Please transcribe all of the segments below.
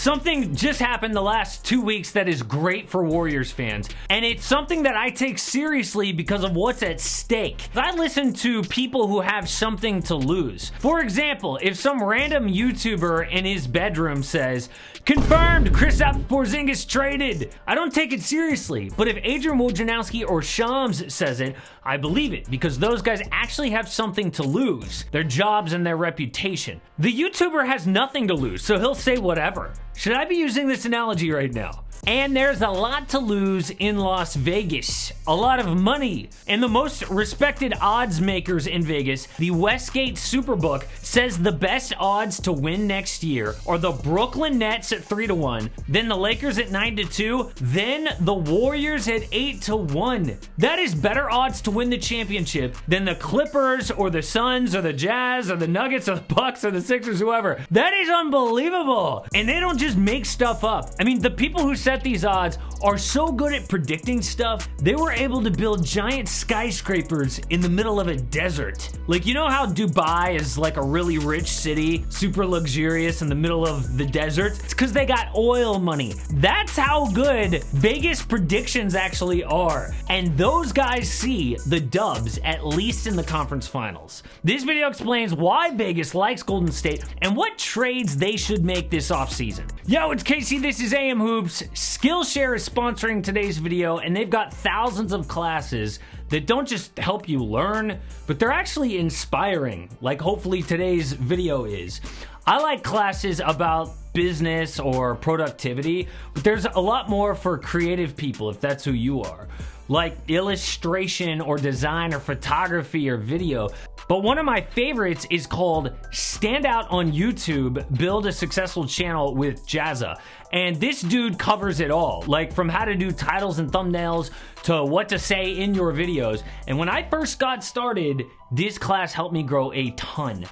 Something just happened the last 2 weeks that is great for Warriors fans, and it's something that I take seriously because of what's at stake. I listen to people who have something to lose. For example, if some random YouTuber in his bedroom says, "Confirmed, Kristaps Porzingis traded," I don't take it seriously. But if Adrian Wojnarowski or Shams says it, I believe it, because those guys actually have something to lose, their jobs and their reputation. The YouTuber has nothing to lose, so he'll say whatever. Should I be using this analogy right now? And there's a lot to lose in Las Vegas. A lot of money. And the most respected odds makers in Vegas, the Westgate Superbook, says the best odds to win next year are the Brooklyn Nets at 3-1, then the Lakers at 9-2, then the Warriors at 8-1. That is better odds to win the championship than the Clippers or the Suns or the Jazz or the Nuggets or the Bucks or the Sixers, whoever. That is unbelievable. And they don't just make stuff up. I mean, the people who set these odds are so good at predicting stuff, they were able to build giant skyscrapers in the middle of a desert. Like, you know how Dubai is like a really rich city, super luxurious in the middle of the desert? It's because they got oil money. That's how good Vegas predictions actually are. And those guys see the dubs, at least in the conference finals. This video explains why Vegas likes Golden State and what trades they should make this offseason. Yo, it's Casey, this is AM Hoops. Skillshare is sponsoring today's video, and they've got thousands of classes that don't just help you learn, but they're actually inspiring, like hopefully today's video is. I like classes about business or productivity, but there's a lot more for creative people if that's who you are, like illustration or design or photography or video. But one of my favorites is called Stand Out on YouTube, Build a Successful Channel with Jazza. And this dude covers it all, like from how to do titles and thumbnails to what to say in your videos. And when I first got started, this class helped me grow a ton.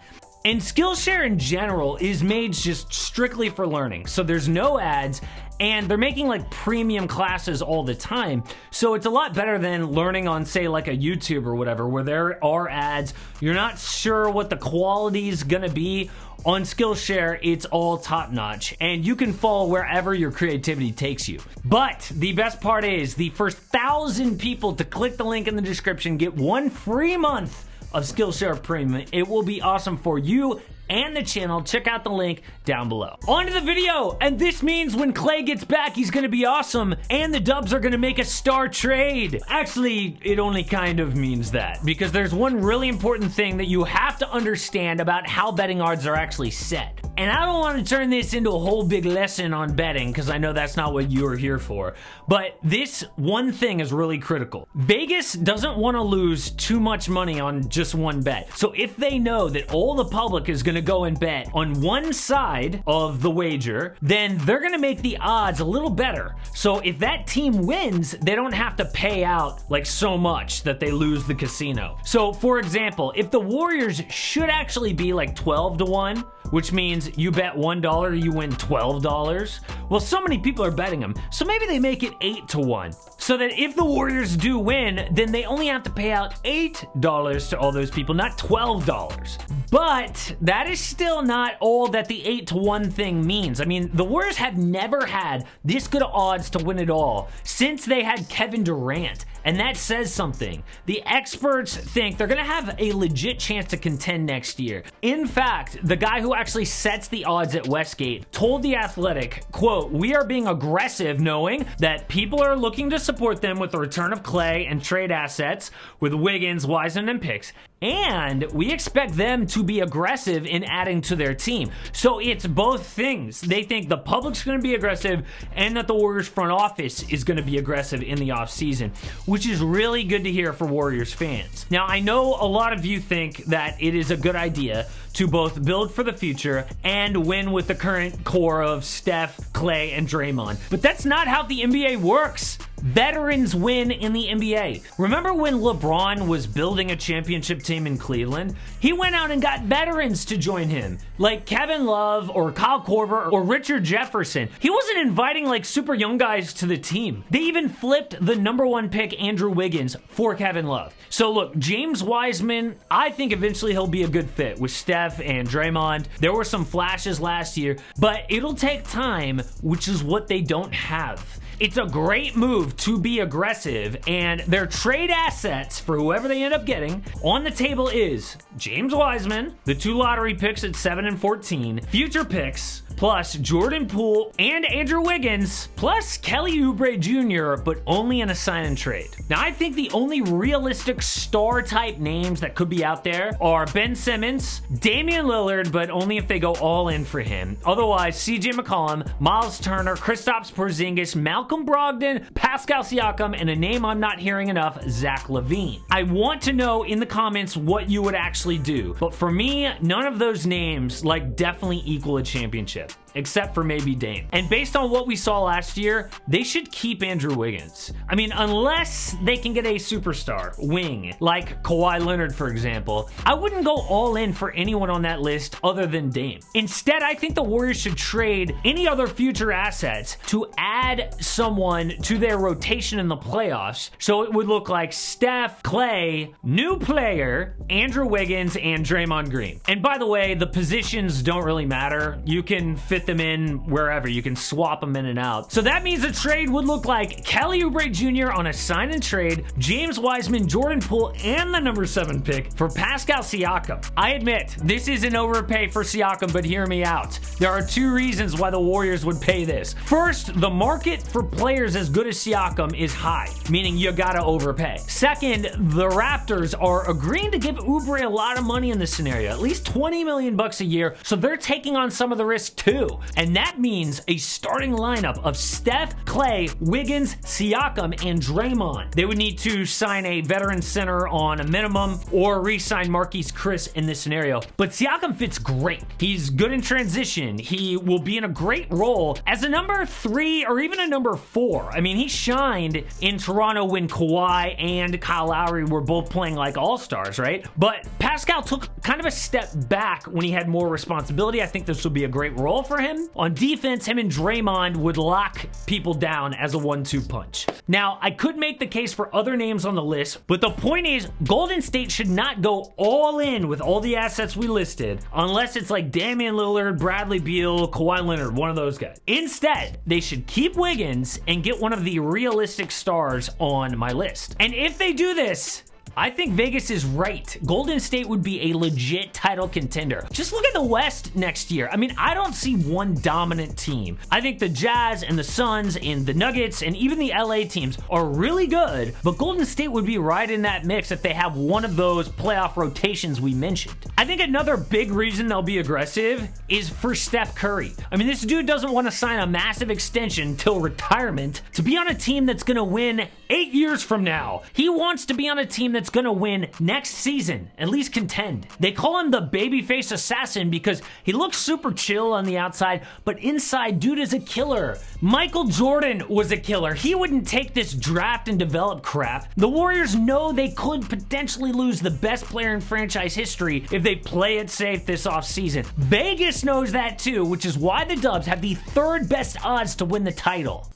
And Skillshare in general is made just strictly for learning. So there's no ads, and they're making like premium classes all the time. So it's a lot better than learning on, say, like a YouTube or whatever, where there are ads. You're not sure what the quality is gonna be. On Skillshare, it's all top notch, and you can follow wherever your creativity takes you. But the best part is the first 1,000 people to click the link in the description get 1 free month of Skillshare Premium. It will be awesome for you and the channel. Check out the link down below. On to the video, and this means when Klay gets back, he's gonna be awesome, and the Dubs are gonna make a star trade. Actually, it only kind of means that, because there's one really important thing that you have to understand about how betting odds are actually set. And I don't want to turn this into a whole big lesson on betting, because I know that's not what you're here for, but this one thing is really critical. Vegas doesn't want to lose too much money on just one bet. So if they know that all the public is going to go and bet on one side of the wager, then they're going to make the odds a little better. So if that team wins, they don't have to pay out like so much that they lose the casino. So for example, if the Warriors should actually be like 12-1, which means you bet $1, you win $12. Well, so many people are betting them, so maybe they make it 8-1. So that if the Warriors do win, then they only have to pay out $8 to all those people, not $12. But that is still not all that the 8-1 thing means. I mean, the Warriors have never had this good odds to win it all since they had Kevin Durant. And that says something. The experts think they're gonna have a legit chance to contend next year. In fact, the guy who actually sets the odds at Westgate told The Athletic, quote, "We are being aggressive knowing that people are looking to support them with the return of Klay and trade assets with Wiggins, Wiseman, and picks. And we expect them to be aggressive in adding to their team." So it's both things. They think the public's gonna be aggressive and that the Warriors front office is gonna be aggressive in the offseason, which is really good to hear for Warriors fans. Now, I know a lot of you think that it is a good idea to both build for the future and win with the current core of Steph, Klay, and Draymond. But that's not how the NBA works. Veterans win in the NBA. Remember when LeBron was building a championship team in Cleveland? He went out and got veterans to join him, like Kevin Love or Kyle Korver or Richard Jefferson. He wasn't inviting like super young guys to the team. They even flipped the #1 pick Andrew Wiggins for Kevin Love. So look, James Wiseman, I think eventually he'll be a good fit with Steph and Draymond. There were some flashes last year, but it'll take time, which is what they don't have. It's a great move to be aggressive, and their trade assets for whoever they end up getting on the table is James Wiseman, the 2 lottery picks at 7 and 14, future picks, plus Jordan Poole and Andrew Wiggins, plus Kelly Oubre Jr., but only in a sign and trade. Now, I think the only realistic star-type names that could be out there are Ben Simmons, Damian Lillard, but only if they go all in for him. Otherwise, CJ McCollum, Miles Turner, Kristaps Porzingis, Malcolm Brogdon, Pascal Siakam, and a name I'm not hearing enough, Zach LaVine. I want to know in the comments what you would actually do, but for me, none of those names definitely equal a championship, except for maybe Dame. And based on what we saw last year, they should keep Andrew Wiggins. I mean, unless they can get a superstar wing, like Kawhi Leonard, for example, I wouldn't go all in for anyone on that list other than Dame. Instead, I think the Warriors should trade any other future assets to add someone to their rotation in the playoffs, so it would look like Steph, Klay, new player, Andrew Wiggins, and Draymond Green. And by the way, the positions don't really matter. You can fit them in wherever. You can swap them in and out. So that means a trade would look like Kelly Oubre Jr. on a sign and trade, James Wiseman, Jordan Poole, and the #7 pick for Pascal Siakam. I admit, this is an overpay for Siakam, but hear me out. There are 2 reasons why the Warriors would pay this. First, the market for players as good as Siakam is high, meaning you gotta overpay. Second, the Raptors are agreeing to give Oubre a lot of money in this scenario, at least $20 million a year, so they're taking on some of the risk too. And that means a starting lineup of Steph, Klay, Wiggins, Siakam, and Draymond. They would need to sign a veteran center on a minimum or re-sign Marquise Chris in this scenario. But Siakam fits great. He's good in transition. He will be in a great role as a #3 or even a #4. I mean, he shined in Toronto when Kawhi and Kyle Lowry were both playing like all-stars, right? But Pascal took kind of a step back when he had more responsibility. I think this will be a great role for him. On defense, him and Draymond would lock people down as a 1-2 punch. Now, I could make the case for other names on the list, but the point is, Golden State should not go all in with all the assets we listed, unless it's like Damian Lillard, Bradley Beal, Kawhi Leonard, one of those guys. Instead, they should keep Wiggins and get one of the realistic stars on my list. And if they do this, I think Vegas is right. Golden State would be a legit title contender. Just look at the West next year. I mean, I don't see one dominant team. I think the Jazz and the Suns and the Nuggets and even the LA teams are really good, but Golden State would be right in that mix if they have one of those playoff rotations we mentioned. I think another big reason they'll be aggressive is for Steph Curry. I mean, this dude doesn't want to sign a massive extension till retirement to be on a team that's going to win 8 years from now. He wants to be on a team that's gonna win next season, at least contend. They call him the babyface assassin because he looks super chill on the outside, but inside, dude is a killer. Michael Jordan was a killer. He wouldn't take this draft and develop crap. The Warriors know they could potentially lose the best player in franchise history if they play it safe this offseason. Vegas knows that too, which is why the Dubs have the 3rd best odds to win the title.